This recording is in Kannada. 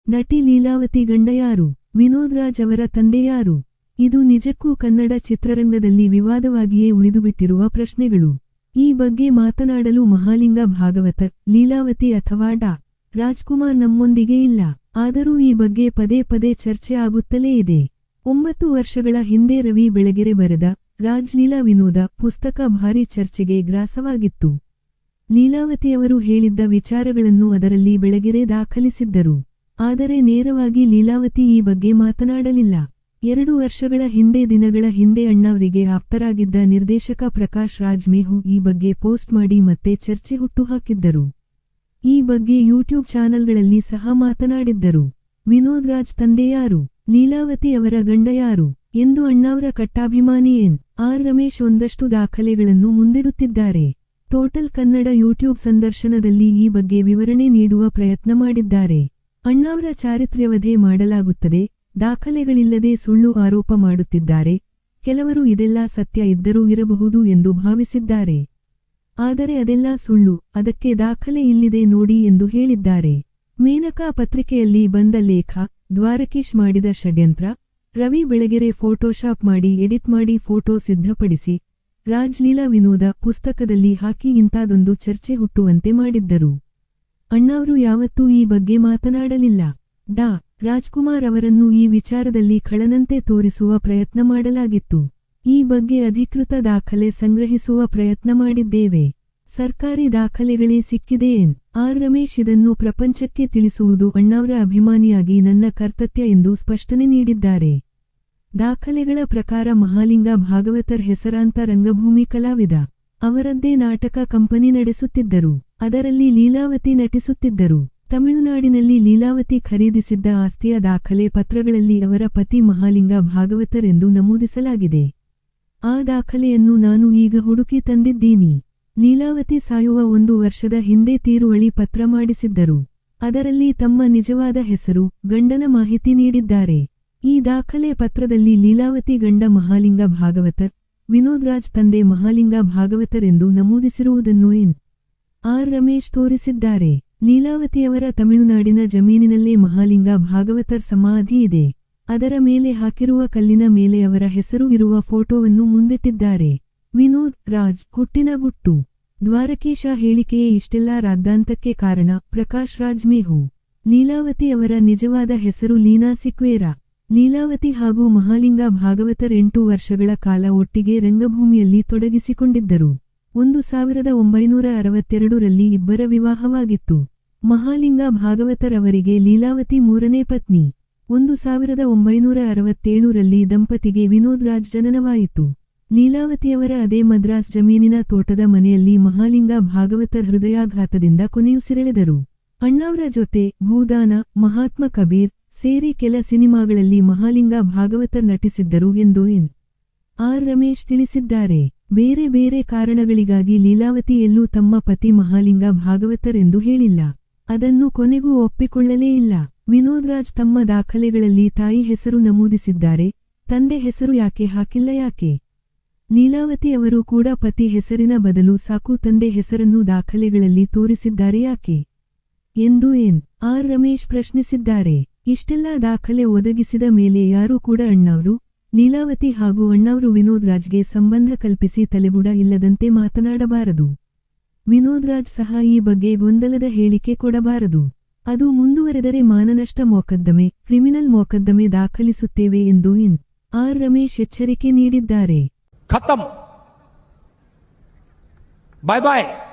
ನಟಿ ಲೀಲಾವತಿ ಗಂಡ ಯಾರು? ವಿನೋದ್ ರಾಜ್ ಅವರ ತಂದೆ ಯಾರು? ಇದು ನಿಜಕ್ಕೂ ಕನ್ನಡ ಚಿತ್ರರಂಗದಲ್ಲಿ ವಿವಾದವಾಗಿಯೇ ಉಳಿದುಬಿಟ್ಟಿರುವ ಪ್ರಶ್ನೆಗಳು. ಈ ಬಗ್ಗೆ ಮಾತನಾಡಲು ಮಹಾಲಿಂಗ ಭಾಗವತರ್, ಲೀಲಾವತಿ ಅಥವಾ ಡಾ. ರಾಜ್ಕುಮಾರ್ ನಮ್ಮೊಂದಿಗೆ ಇಲ್ಲ. ಆದರೂ ಈ ಬಗ್ಗೆ ಪದೇ ಪದೇ ಚರ್ಚೆ ಆಗುತ್ತಲೇ ಇದೆ. 9 ವರ್ಷಗಳ ಹಿಂದೆ ರವಿ ಬೆಳಗೆರೆ ಬರೆದ ರಾಜ್ ಲೀಲಾ ವಿನೋದ ಪುಸ್ತಕ ಭಾರೀ ಚರ್ಚೆಗೆ ಗ್ರಾಸವಾಗಿತ್ತು. ಲೀಲಾವತಿಯವರು ಹೇಳಿದ್ದ ವಿಚಾರಗಳನ್ನು ಅದರಲ್ಲಿ ಬೆಳಗೆರೆ ದಾಖಲಿಸಿದ್ದರು. ಆದರೆ ನೇರವಾಗಿ ಲೀಲಾವತಿ ಈ ಬಗ್ಗೆ ಮಾತನಾಡಲಿಲ್ಲ. 2 ವರ್ಷಗಳ ದಿನಗಳ ಹಿಂದೆ ಅಣ್ಣಾವ್ರಿಗೆ ಆಪ್ತರಾಗಿದ್ದ ನಿರ್ದೇಶಕ ಪ್ರಕಾಶ್ ರಾಜ್ ಮೇಹು ಈ ಬಗ್ಗೆ ಪೋಸ್ಟ್ ಮಾಡಿ ಮತ್ತೆ ಚರ್ಚೆ ಹುಟ್ಟುಹಾಕಿದ್ದರು. ಈ ಬಗ್ಗೆ ಯೂಟ್ಯೂಬ್ ಚಾನಲ್ಗಳಲ್ಲಿ ಸಹ ಮಾತನಾಡಿದ್ದರು. ವಿನೋದ್ ರಾಜ್ ತಂದೆ ಯಾರು? ಲೀಲಾವತಿ ಅವರ ಗಂಡ ಯಾರು ಎಂದು ಅಣ್ಣಾವ್ರ ಕಟ್ಟಾಭಿಮಾನಿ ಎನ್. ಆರ್. ರಮೇಶ್ ಒಂದಷ್ಟು ದಾಖಲೆಗಳನ್ನು ಮುಂದಿಡುತ್ತಿದ್ದಾರೆ. ಟೋಟಲ್ ಕನ್ನಡ ಯೂಟ್ಯೂಬ್ ಸಂದರ್ಶನದಲ್ಲಿ ಈ ಬಗ್ಗೆ ವಿವರಣೆ ನೀಡುವ ಪ್ರಯತ್ನ ಮಾಡಿದ್ದಾರೆ. ಅಣ್ಣಾವ್ರ ಚಾರಿತ್ರ್ಯವಧೆ ಮಾಡಲಾಗುತ್ತದೆ, ದಾಖಲೆಗಳಿಲ್ಲದೆ ಸುಳ್ಳು ಆರೋಪ ಮಾಡುತ್ತಿದ್ದಾರೆ. ಕೆಲವರು ಇದೆಲ್ಲ ಸತ್ಯ ಇದ್ದರೂ ಇರಬಹುದು ಎಂದು ಭಾವಿಸಿದ್ದಾರೆ. ಆದರೆ ಅದೆಲ್ಲ ಸುಳ್ಳು, ಅದಕ್ಕೆ ದಾಖಲೆ ಇಲ್ಲಿದೆ ನೋಡಿ ಎಂದು ಹೇಳಿದ್ದಾರೆ. ಮೇನಕಾ ಪತ್ರಿಕೆಯಲ್ಲಿ ಬಂದ ಲೇಖ, ದ್ವಾರಕೀಶ್ ಮಾಡಿದ ಷಡ್ಯಂತ್ರ, ರವಿ ಬೆಳಗೆರೆ ಫೋಟೋಶಾಪ್ ಮಾಡಿ ಎಡಿಟ್ ಮಾಡಿ ಫೋಟೋ ಸಿದ್ಧಪಡಿಸಿ ರಾಜ್ ಲೀಲಾ ವಿನೋದ ಪುಸ್ತಕದಲ್ಲಿ ಹಾಕಿ ಇಂಥದೊಂದು ಚರ್ಚೆ ಹುಟ್ಟುವಂತೆ ಮಾಡಿದ್ದರು. ಅಣ್ಣಾವ್ರು ಯಾವತ್ತೂ ಈ ಬಗ್ಗೆ ಮಾತನಾಡಲಿಲ್ಲ. ಡಾ. ರಾಜ್ಕುಮಾರ್ ಅವರನ್ನು ಈ ವಿಚಾರದಲ್ಲಿ ಖಳನಂತೆ ತೋರಿಸುವ ಪ್ರಯತ್ನ ಮಾಡಲಾಗಿತ್ತು. ಈ ಬಗ್ಗೆ ಅಧಿಕೃತ ದಾಖಲೆ ಸಂಗ್ರಹಿಸುವ ಪ್ರಯತ್ನ ಮಾಡಿದ್ದೇವೆ. ಸರ್ಕಾರಿ ದಾಖಲೆಗಳೇ ಸಿಕ್ಕಿದೆ ಎನ್. ಆರ್. ರಮೇಶ್ ಇದನ್ನು ಪ್ರಪಂಚಕ್ಕೆ ತಿಳಿಸುವುದು ಅಣ್ಣಾವ್ರ ಅಭಿಮಾನಿಯಾಗಿ ನನ್ನ ಕರ್ತವ್ಯ ಎಂದು ಸ್ಪಷ್ಟನೆ ನೀಡಿದ್ದಾರೆ. ದಾಖಲೆಗಳ ಪ್ರಕಾರ ಮಹಾಲಿಂಗ ಭಾಗವತರ್ ಹೆಸರಾಂತ ರಂಗಭೂಮಿ ಕಲಾವಿದ. ಅವರದ್ದೇ ನಾಟಕ ಕಂಪನಿ ನಡೆಸುತ್ತಿದ್ದರು. ಅದರಲ್ಲಿ ಲೀಲಾವತಿ ನಟಿಸುತ್ತಿದ್ದರು. ತಮಿಳುನಾಡಿನಲ್ಲಿ ಲೀಲಾವತಿ ಖರೀದಿಸಿದ್ದ ಆಸ್ತಿಯ ದಾಖಲೆ ಪತ್ರಗಳಲ್ಲಿ ಅವರ ಪತಿ ಮಹಾಲಿಂಗ ಭಾಗವತರ್ ಎಂದು ನಮೂದಿಸಲಾಗಿದೆ. ಆ ದಾಖಲೆಯನ್ನು ನಾನು ಈಗ ಹುಡುಕಿ ತಂದಿದ್ದೀನಿ. ಲೀಲಾವತಿ ಸಾಯುವ 1 ವರ್ಷದ ಹಿಂದೆ ತೀರುವಳಿ ಪತ್ರ ಮಾಡಿಸಿದ್ದರು. ಅದರಲ್ಲಿ ತಮ್ಮ ನಿಜವಾದ ಹೆಸರು, ಗಂಡನ ಮಾಹಿತಿ ನೀಡಿದ್ದಾರೆ. ಈ ದಾಖಲೆ ಪತ್ರದಲ್ಲಿ ಲೀಲಾವತಿ ಗಂಡ ಮಹಾಲಿಂಗ ಭಾಗವತರ್, ವಿನೋದ್ ರಾಜ್ ತಂದೆ ಮಹಾಲಿಂಗ ಭಾಗವತರ್ ಎಂದು ನಮೂದಿಸಿರುವುದನ್ನು ಎನ್. ಆರ್. ರಮೇಶ್ ತೋರಿಸಿದ್ದಾರೆ. ಲೀಲಾವತಿಯವರ ತಮಿಳುನಾಡಿನ ಜಮೀನಿನಲ್ಲೇ ಮಹಾಲಿಂಗ ಭಾಗವತರ್ ಸಮಾಧಿ ಇದೆ. ಅದರ ಮೇಲೆ ಹಾಕಿರುವ ಕಲ್ಲಿನ ಮೇಲೆ ಅವರ ಹೆಸರು ಇರುವ ಫೋಟೋವನ್ನು ಮುಂದಿಟ್ಟಿದ್ದಾರೆ. ವಿನೋದ್ ರಾಜ್ ಹುಟ್ಟಿನ ಗುಟ್ಟು. ದ್ವಾರಕೀಶ ಹೇಳಿಕೆಯೇ ಇಷ್ಟೆಲ್ಲ ರಾದ್ದಾಂತಕ್ಕೆ ಕಾರಣ. ಪ್ರಕಾಶ್ ರಾಜ್ ಮೇಹು. ಲೀಲಾವತಿ ಅವರ ನಿಜವಾದ ಹೆಸರು ಲೀನಾ ಸಿಕ್ವೇರಾ. ಲೀಲಾವತಿ ಹಾಗೂ ಮಹಾಲಿಂಗ ಭಾಗವತರ್ 8 ವರ್ಷಗಳ ಕಾಲ ಒಟ್ಟಿಗೆ ರಂಗಭೂಮಿಯಲ್ಲಿ ತೊಡಗಿಸಿಕೊಂಡಿದ್ದರು. 1962ರಲ್ಲಿ ಇಬ್ಬರ ವಿವಾಹವಾಗಿತ್ತು. ಮಹಾಲಿಂಗ ಭಾಗವತರ್ ಅವರಿಗೆ ಲೀಲಾವತಿ 3ನೇ ಪತ್ನಿ. 1967ರಲ್ಲಿ ದಂಪತಿಗೆ ವಿನೋದ್ ರಾಜ್ ಜನನವಾಯಿತು. ಲೀಲಾವತಿಯವರ ಅದೇ ಮದ್ರಾಸ್ ಜಮೀನಿನ ತೋಟದ ಮನೆಯಲ್ಲಿ ಮಹಾಲಿಂಗ ಭಾಗವತರ್ ಹೃದಯಾಘಾತದಿಂದ ಕೊನೆಯುಸಿರೆಳೆದರು. ಅಣ್ಣಾವ್ರ ಜೊತೆ ಭೂದಾನ, ಮಹಾತ್ಮ ಕಬೀರ್ ಸೇರಿ ಕೆಲ ಸಿನಿಮಾಗಳಲ್ಲಿ ಮಹಾಲಿಂಗ ಭಾಗವತರ್ ನಟಿಸಿದ್ದರು ಎಂದು ಎನ್. ಆರ್. ರಮೇಶ್ ತಿಳಿಸಿದ್ದಾರೆ. ಬೇರೆ ಬೇರೆ ಕಾರಣಗಳಿಗಾಗಿ ಲೀಲಾವತಿ ಎಲ್ಲೂ ತಮ್ಮ ಪತಿ ಮಹಾಲಿಂಗ ಭಾಗವತರ್ ಎಂದು ಹೇಳಿಲ್ಲ. ಅದನ್ನು ಕೊನೆಗೂ ಒಪ್ಪಿಕೊಳ್ಳಲೇ ಇಲ್ಲ. ವಿನೋದ್ ರಾಜ್ ತಮ್ಮ ದಾಖಲೆಗಳಲ್ಲಿ ತಾಯಿ ಹೆಸರು ನಮೂದಿಸಿದ್ದಾರೆ. ತಂದೆ ಹೆಸರು ಯಾಕೆ ಹಾಕಿಲ್ಲ ಯಾಕೆ? ಲೀಲಾವತಿ ಅವರು ಕೂಡ ಪತಿ ಹೆಸರಿನ ಬದಲು ಸಾಕು ತಂದೆ ಹೆಸರನ್ನು ದಾಖಲೆಗಳಲ್ಲಿ ತೋರಿಸಿದ್ದಾರೆ ಯಾಕೆ ಎಂದು ಎನ್. ಆರ್. ರಮೇಶ್ ಪ್ರಶ್ನಿಸಿದ್ದಾರೆ. ಇಷ್ಟೆಲ್ಲ ದಾಖಲೆ ಒದಗಿಸಿದ ಮೇಲೆ ಯಾರೂ ಕೂಡ ಅಣ್ಣಾವ್ರು, ಲೀಲಾವತಿ ಹಾಗೂ ಅಣ್ಣಾವ್ರು ವಿನೋದ್ ರಾಜ್ಗೆ ಸಂಬಂಧ ಕಲ್ಪಿಸಿ ತಲೆಬುಡ ಇಲ್ಲದಂತೆ ಮಾತನಾಡಬಾರದು. ವಿನೋದ್ ರಾಜ್ ಸಹ ಈ ಬಗ್ಗೆ ಗೊಂದಲದ ಹೇಳಿಕೆ ಕೊಡಬಾರದು. ಅದು ಮುಂದುವರೆದರೆ ಮಾನನಷ್ಟ ಮೊಕದ್ದಮೆ, ಕ್ರಿಮಿನಲ್ ಮೊಕದ್ದಮೆ ದಾಖಲಿಸುತ್ತೇವೆ ಎಂದು ಎನ್. ಆರ್. ರಮೇಶ್ ಎಚ್ಚರಿಕೆ ನೀಡಿದ್ದಾರೆ. खत्म, बाय बाय।